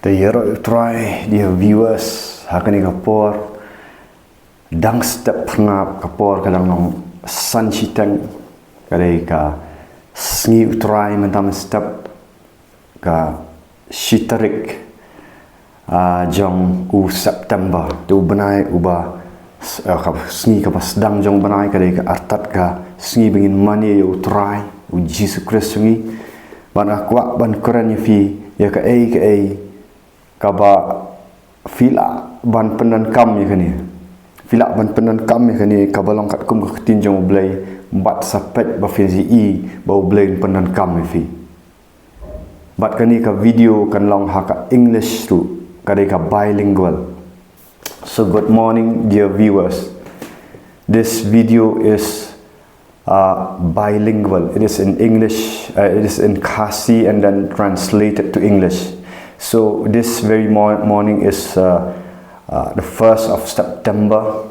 The hero try dia viewers hakani kapor dang step ngap kapor kadang nong san chitang kadai ka sngi try mentam step ka shitarik jong u September tu benai uba sngi ka pas dang jong benai kadai ka artat ka sngi bingin mani u try u Jesus Christ ngi ban akwa ban Quran fi ya ka kaba fila ban pyndonkam ya kani fila ban pyndonkam ya kani kabalong kat kum ka tinjong blai bat sapet ba fizi ba blai pyndonkam fi bat kani ka video kan long haka English tu kadai ka bilingual. So good morning dear viewers, this video is bilingual. It is in English, it is in Khasi and then translated to English. So this very morning is the 1st of September,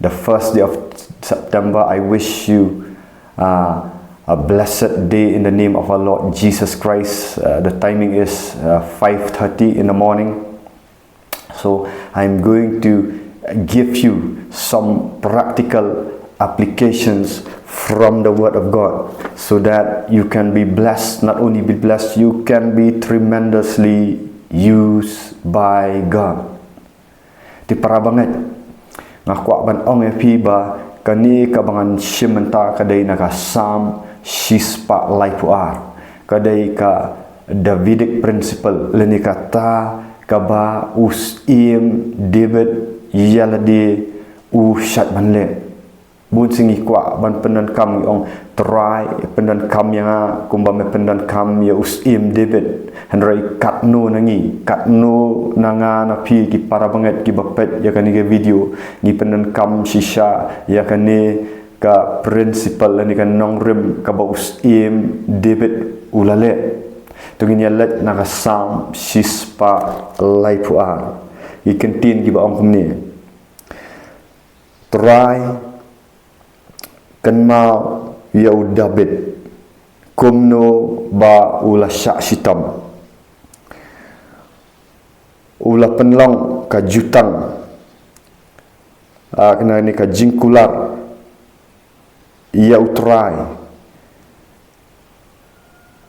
the first day of September. I wish you a blessed day in the name of our Lord Jesus Christ. The timing is 5:30 in the morning. So I'm going to give you some practical applications from the Word of God so that you can be blessed. Not only be blessed, you can be tremendously used by God. Di para banget ngakwa ban ong epi ba kani kabangan shimenta kadai naka Psalm shispa laipuar kadai ka Davidic Principles leni kata kaba Usiem Dabid yalade u shat manle bun singi kwa ban pyndonkam ong try pyndonkam yang kumba me pyndonkam ya Usiem Dabid handrai katno nangi katno nanga na pi ki para banget ki bapet ya kani ke video ni pyndonkam shisha ya kani ka principle ni kan Nongrim ka ba Usiem Dabid ulale tungin yalet naka Psalm shispa laipuar ikentin ki ba ong kumni try kan mau U Dabid kumno ba ula syak sitam ula penlong ka jutang kena ni ka jingkular ia utrai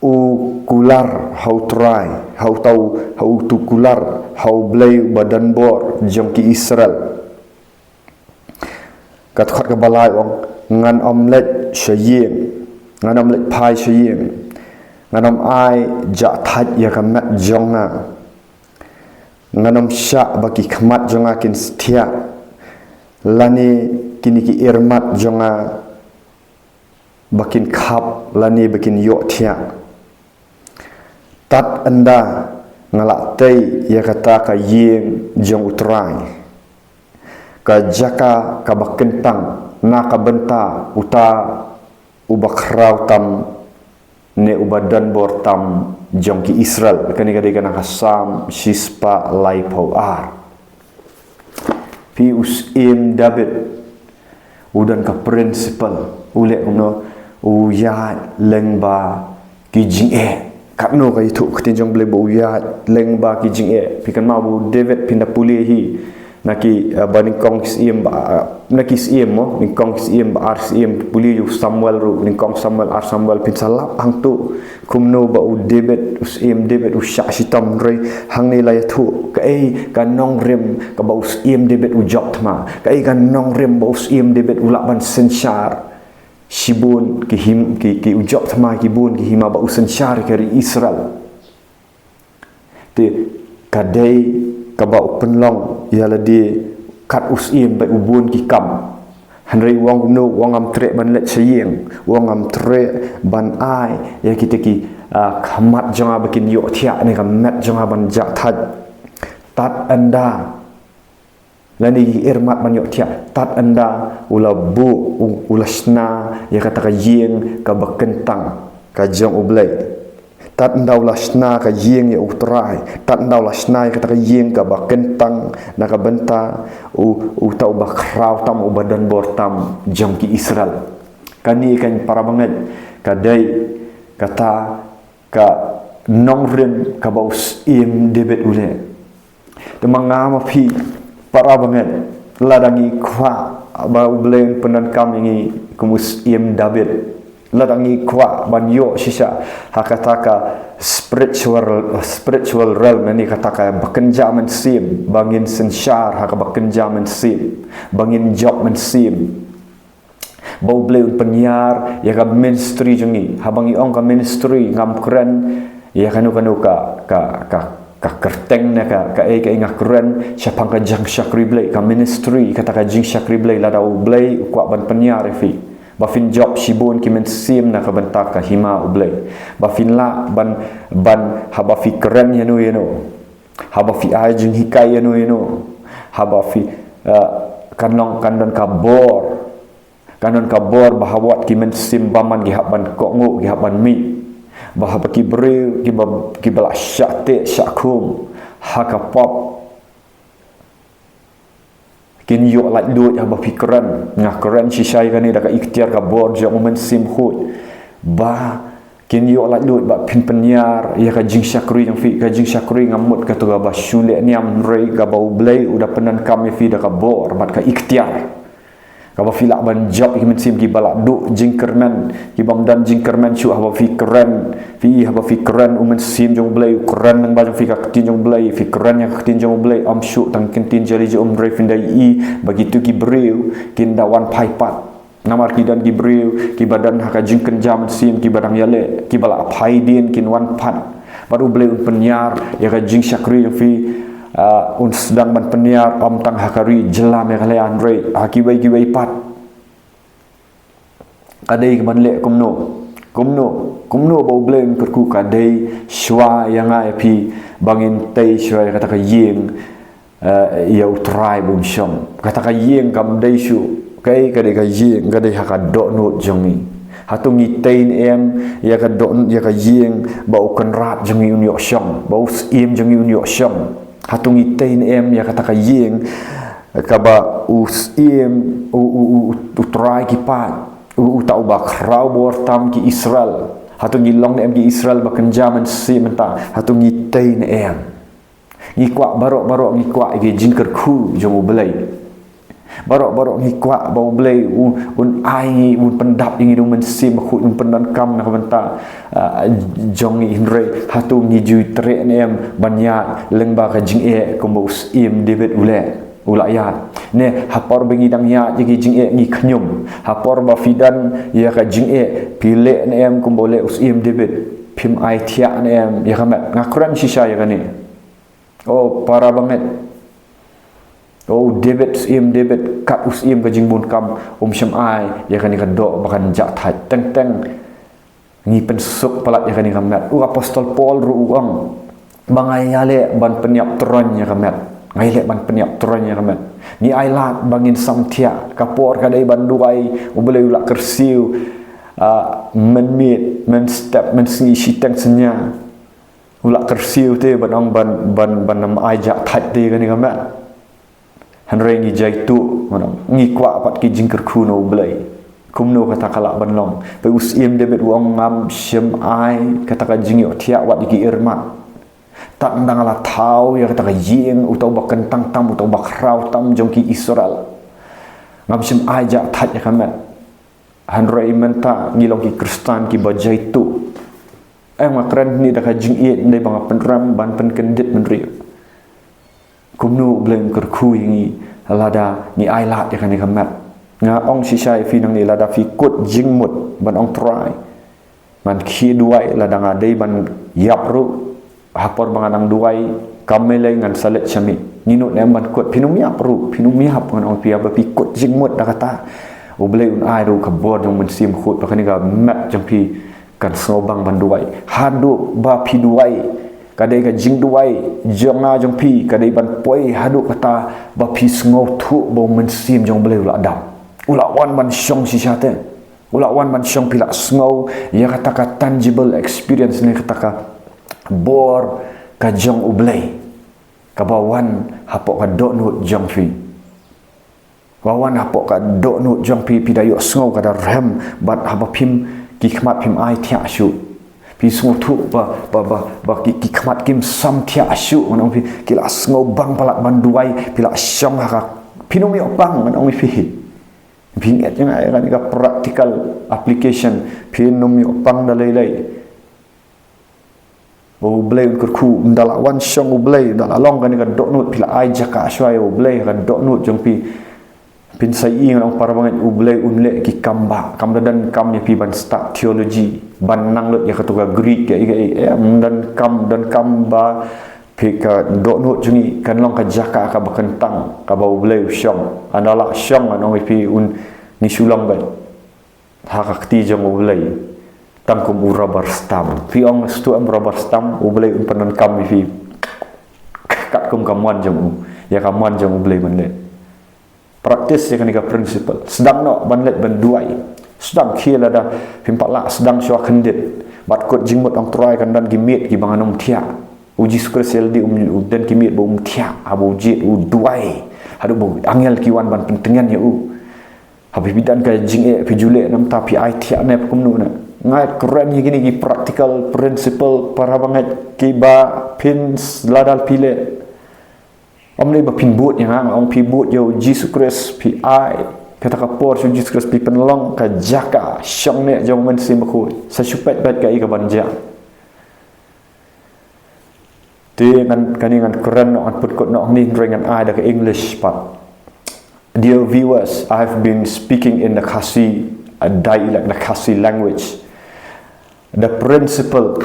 u kular hau try hau tau hau tu kular hau blai badan bor jong ki Israel kat khat ka balai ong ngan omelet shayim ngan omelet pai shayim ngan om ai ja that ya kamat jonga ngan om syak baki khamat jonga kin setia lani kini ki irmat jonga bakin khap lani bakin yok tia tat anda ngalak tei ya kata ka yeng jong utrai ka jaka ka bakentang na ka benta uta ubakrau tam ne ubadan bor tam jong ki Israel kani kadai kana ka Psalm shispa laipau ar pi Usiem Dabid udan ka principle ule uno uya lengba ki jing katno ka itu ketinjong blai bo uya lengba ki jing pi kan mau David pinda pulihi naki baningkong siem naki siem mo ningkong siem ar siem puli yu Samuel ru ningkong Samuel ar Samuel pin salap hang tu kumno ba u David Usiem Dabid u syak sitam rei hang ni la tu ka ka Nongrim ka ba Usiem Dabid u job thma ka ka Nongrim ba Usiem Dabid u lak ban senchar shibun ki u job thma ki bun ki hima ba u senchar ke Israel te kadai kaba penlong ialah di kat Usiem bai ubun ki kam handrai wang no wang am tre ban let sayeng wang am tre ban ai ya kita ki khamat jonga bakin yok thia ni kam mat jonga ban jak tat anda lani irmat ban yok thia tat anda ula bu ula sna ya kata ka yeng ka bakentang ka jong ublai tat ndau lasna ka yeng ya utrai tat ndau lasna ka ta yeng ka ba kentang na ka benta u tau ba krau tam u badan bor tam jam ki Israel kani kan para banget kadai kata ka Nongrim U Syiem Dabid ule temangama pi para banget ladangi kwa ba U Blei Un pyndonkam ini U Syiem Dabid ladangi kwa banyo sisa hakataka spiritual realm ini kataka bekerja mensim bangin sensar haka bekerja mensim bangin job mensim bau Blei Un penyiar ya ka ministry jengi habangi ong ka ministry ngam keren ya kanu ka kerteng na ka inga keren siapang ka jang syakri Blei ka ministry kata ka jing syakri Blei lada U Blei kwa ban penyiar fi bafin job sibun ki mensim na ka bentak ka hima U Blei bafin la ban haba fi keren yano haba fi ajing hikai yano haba fi kanon kabor bahawat ki mensim baman gi haban kongu gi haban mi bahaba ki breu ki bala syate syakum hakapop kin yo like do haba fikran ngah keren sisai kan ni dak ikhtiar ka bor jong mensim hut ba kin yo like do ba pin penyiar ya ka jing syakri yang fi ka jing syakri ngamut ka tu ba syule ni am rei ka ba U Blei udah pyndonkam fi dak ka bor bat ka ikhtiar kaba filak ban job ki mensim ki balak du jingkerman ki bamdan jingkerman chu haba fikran mensim jong Blei keren nang ba fi ka tin jong Blei fikran yang tin jong Blei am syu tang kentin jali je rei findai begitu ki breu kin dawan paipat namar ki dan ki breu ki badan haka jingken jam mensim ki badang yale ki balak paidin kin wan pat baru Blei Un penyiar ya ka jing syakri yang fi sedang ban penyiar om tang hakari jelam ya kale andre akibai pat kadai ke banle kumno bau Blei Un perku kadai shwa yang ai pi bangin tei shwa kata ka yeng ya utrai bum syong kata ka yeng kam dai shu kai kadai ka yeng kadai haka dok not jongi hatung itain em ya ka dok ya ka yeng bau kenrat jongi un yok syong bau Syiem jongi un yok syong hatung itain em ya kata ka yeng kaba U Syiem utrai ki pat tau ba krau bor tam ki Israel hatung ilong em ki Israel ba kenjaman si menta hatung itain em ngikwa barok ngikwa ge jingker khu jong U Blei barok ngikwa ba U Blei un ai un pendap ingi dong mensim khu un pyndonkam na benta jong inre hatung ni ju tre em banyak lengba ka jing ko U Syiem Dabid ulayat ne hapor bengi dang ya ji jing ngi khnyum hapor ba fidan ya ka jing pile em ko bole U Syiem Dabid phim ai thia em ya kamat ngakran sisa ya kani oh para banget Syiem Dabid kat U Syiem ka jing bun kam syam ai ya kani ka do bakan jak thai teng ngi pensuk palat ya kani kamat apostol Paul ruang bangai yale ban peniap tron ya kamat ngai le ban peniap tron ya kamat ni ailat bangin samtia kapor kadai ban duai U Blei ulak kersiu men step men singi siteng senya ulak kersiu te ban nam ajak thai te kani kamat hanrei ngi jaitu ngi kwa pat ki jingker khu no U Blei kumno kata kalak banlong pe U Syiem Dabid wong ngam syem ai kata ka jingyo thia wat ki irmat tak ndang ala tau ya kata ka yeng utau ba kentang tam utau ba krau tam jong ki Israel ngam syem ai ja that ya kamat hanrei menta ngilong ki Kristen ki ba jaitu makran ni dak ka jing ndai bang penram ban pen kendit menri kumno U Blei Un kerkhu ngi lada ni ai lat ya kan kamat nga ong sisai fi nang ni lada fi kut jingmut ban ong trai man khi duai lada ngadai ban yap ru hapor banganang duai kamele ngan salet chami ninut nem ban kut pinum yap ngan ong pia ba fi kut jingmut da kata U Blei Un ai ru kabor jong mensim khut pakani ga mat jong pi kan sobang ban duai hadu ba pi duai kadai ka jing duai jonga jong pi kadai ban poi hadu kata ba pi ngau thu bo mensim jong Blei ula dam ula wan ban syong sisate ula wan ban syong pila ngau ya kata ka tangible experience ni kata ka bor ka jong U Blei ka bawan hapok ka dok nut jong fi bawan hapok ka dok nut jong pi dayo ngau ka rem bat haba phim ki khmat phim ai thia shu pi sungutu ba ki khmat kim sam thia ashu man ong pi kila sngo bang palak banduai pila syong ha pinumi opang man ong pi binget yang ai kan ka practical application pinumi opang dalai U Blei Un kurku ndala wan syong U Blei ndala long kan ka doknut pila ai jaka ashwai U Blei kan doknut jong pi pin sai ngong para banget U Blei Un le ki kamba dan kam ni pi ban start theology ban nang lut ya katuga Greek ya dan kamba pi ka doknut jungi kan long ka jaka ka bakentang ka ba U Blei syong andala syong anong pi un ni sulang ban hakakti jong U Blei tangkum rubber stamp pi ong stu am rubber stamp U Blei Un pyndonkam pi kat kum kamuan jong ya kamuan jong U Blei man le praktis yang ni ka principle sedang no banlet banduai sedang khila da pimpala sedang syua khendit bat kot jingmut ong try kan dan gimit gi banganom thia uji skresial di dan gimit bo thia abu jit duai hadu bo angel kiwan ban pentengan ya habis bidan ka jing pijule nam ta pi ai thia ne pkumnu na ngai keren ye gini gi practical principle para banget ki ba pins ladal pile Omni ba pinbut yang ang pinbut yo Jesus Christ pi ai kata kapor su Jesus Christ pi penlong ka jaka syong ne jong men sim khu sa supet bat ka i ka banja ti ngan kani ngan keren no an put kot no ni ngan ai da ka English but dear viewers, I have been speaking in the Khasi dialect, the Khasi language. The principle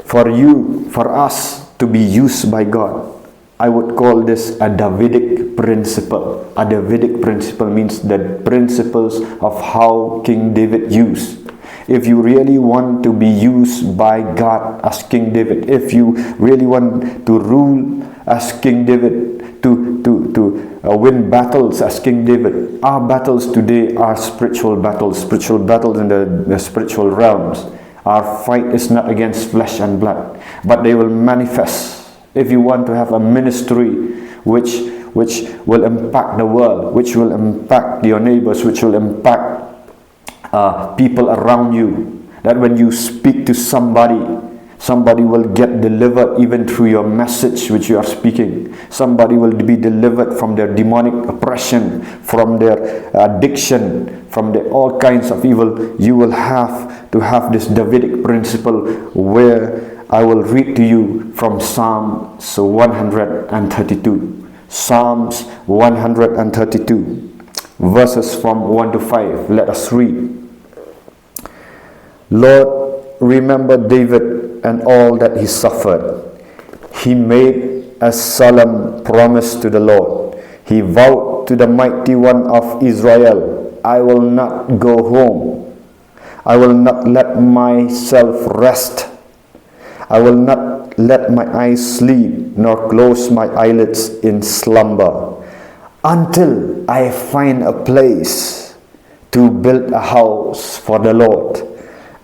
for us to be used by God, I would call this a Davidic principle. A Davidic principle means the principles of how King David used. If you really want to be used by God as King David, if you really want to rule as King David, to win battles as King David, our battles today are spiritual battles in the spiritual realms. Our fight is not against flesh and blood, but they will manifest. If you want to have a ministry which will impact the world, which will impact your neighbors, which will impact people around you, that when you speak to somebody will get delivered even through your message which you are speaking. Somebody will be delivered from their demonic oppression, from their addiction, from all kinds of evil. You will have to have this Davidic principle where I will read to you from Psalms 132. Psalms 132, verses from 1 to 5. Let us read. Lord, remember David and all that he suffered. He made a solemn promise to the Lord. He vowed to the Mighty One of Israel, I will not go home. I will not let myself rest. I will not let my eyes sleep, nor close my eyelids in slumber, until I find a place to build a house for the Lord,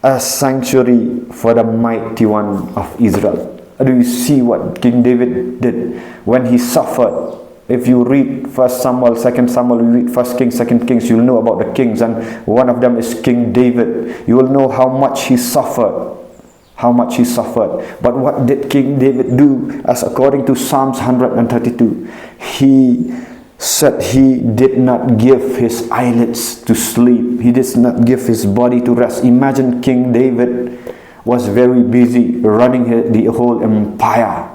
a sanctuary for the Mighty One of Israel. Do you see what King David did when he suffered? If you read 1 Samuel, 2 Samuel, you read 1 Kings, 2 Kings, you'll know about the kings, and one of them is King David. You will know how much he suffered. But what did King David do? As according to Psalms 132, he said he did not give his eyelids to sleep. He did not give his body to rest. Imagine King David was very busy running the whole empire,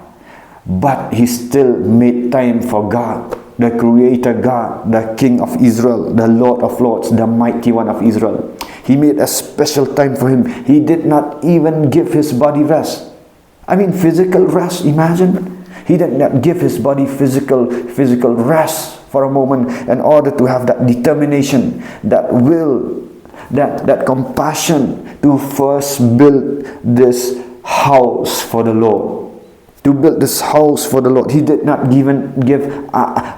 but he still made time for God, the Creator God, the King of Israel, the Lord of Lords, the Mighty One of Israel. He made a special time for him. He did not even give his body rest. I mean physical rest, imagine. He did not give his body physical rest for a moment in order to have that determination, that will, that compassion to first build this house for the Lord. To build this house for the Lord. He did not even give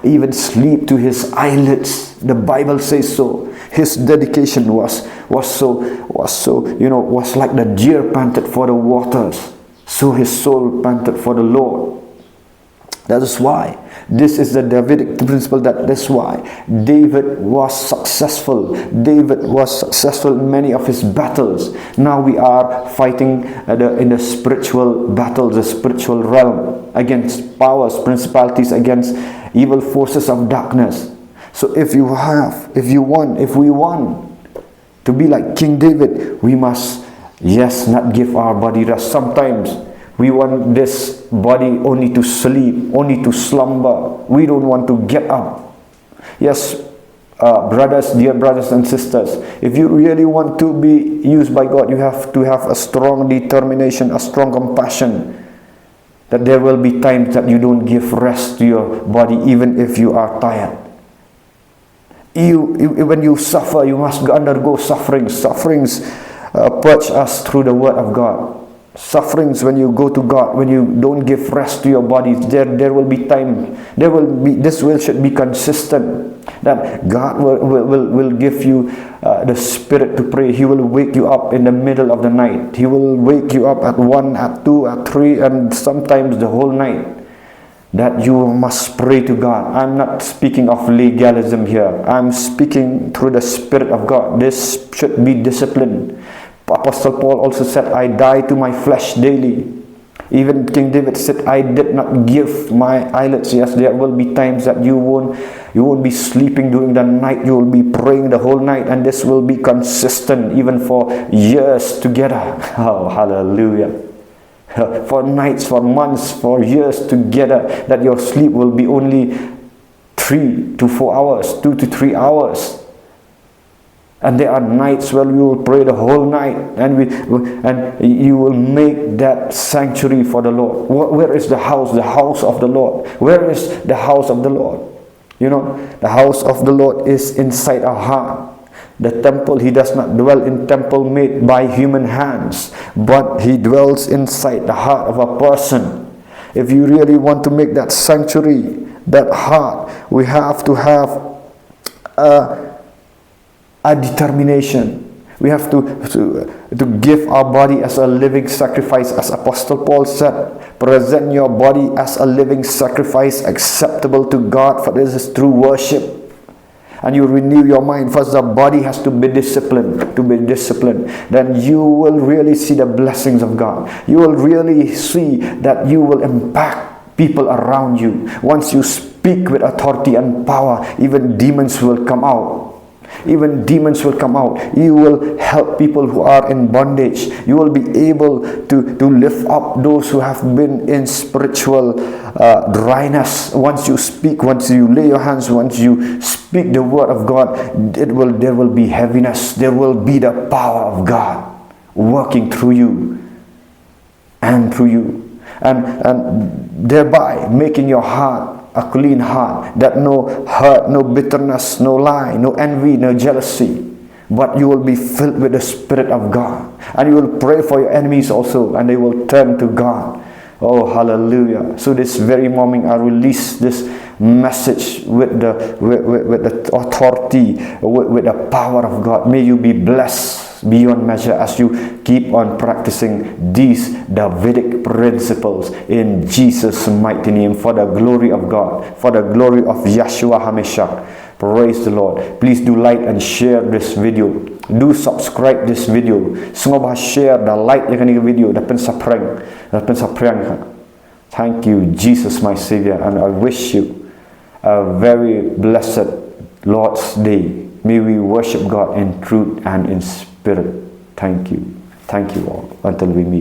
even sleep to his eyelids. The Bible says so. His dedication was like the deer panted for the waters. So his soul panted for the Lord. That is why this is the Davidic principle. That's why David was successful. David was successful in many of his battles. Now we are fighting in the spiritual battles, the spiritual realm, against powers, principalities, against evil forces of darkness. So if we want to be like King David, we must, yes, not give our body rest. Sometimes we want this body only to sleep, only to slumber. We don't want to get up. Yes, dear brothers and sisters, if you really want to be used by God, you have to have a strong determination, a strong compassion, that there will be times that you don't give rest to your body, even if you are tired. When you suffer, you must undergo sufferings. Sufferings purge us through the Word of God. Sufferings when you go to God, when you don't give rest to your body, there will be time. Should be consistent. That God will give you the spirit to pray. He will wake you up in the middle of the night. He will wake you up at 1, at 2, at 3, and sometimes the whole night. That you must pray to God. I'm not speaking of legalism here. I'm speaking through the Spirit of God. This should be discipline. Apostle Paul also said, I die to my flesh daily. Even King David said, I did not give my eyelids. Yes, there will be times that you won't be sleeping during the night. You will be praying the whole night, and this will be consistent even for years together. Oh, hallelujah. For nights, for months, for years together, that your sleep will be only 3 to 4 hours, 2 to 3 hours. And there are nights where we will pray the whole night, and you will make that sanctuary for the Lord. Where is the house? The house of the Lord. Where is the house of the Lord? You know, the house of the Lord is inside our heart. The temple, He does not dwell in temple made by human hands, but He dwells inside the heart of a person. If you really want to make that sanctuary, that heart, we have to have a determination. We have to give our body as a living sacrifice, as Apostle Paul said, present your body as a living sacrifice acceptable to God, for this is true worship. And you renew your mind. First, the body has to be disciplined. Then you will really see the blessings of God. You will really see that you will impact people around you. Once you speak with authority and power, even demons will come out. Even demons will come out. You will help people who are in bondage. You will be able to lift up those who have been in spiritual dryness. Once you speak, once you lay your hands, once you speak the word of God, there will be heaviness. There will be the power of God working through you and through you, and thereby making your heart a clean heart, that no hurt, no bitterness, no lie, no envy, no jealousy, but you will be filled with the Spirit of God, and you will pray for your enemies also, and they will turn to God. Oh, hallelujah. So this very morning I release this message with the authority, with the power of God. May you be blessed beyond measure as you keep on practicing these Davidic principles in Jesus' mighty name, for the glory of God, for the glory of Yeshua HaMashiach. Praise the Lord. Please do like and share this video. Do subscribe this video. Semua share the like yang ini video dapat saprang. Thank you, Jesus, my Savior, and I wish you a very blessed Lord's Day. May we worship God in truth and in spirit. Thank you. Thank you all. Until we meet.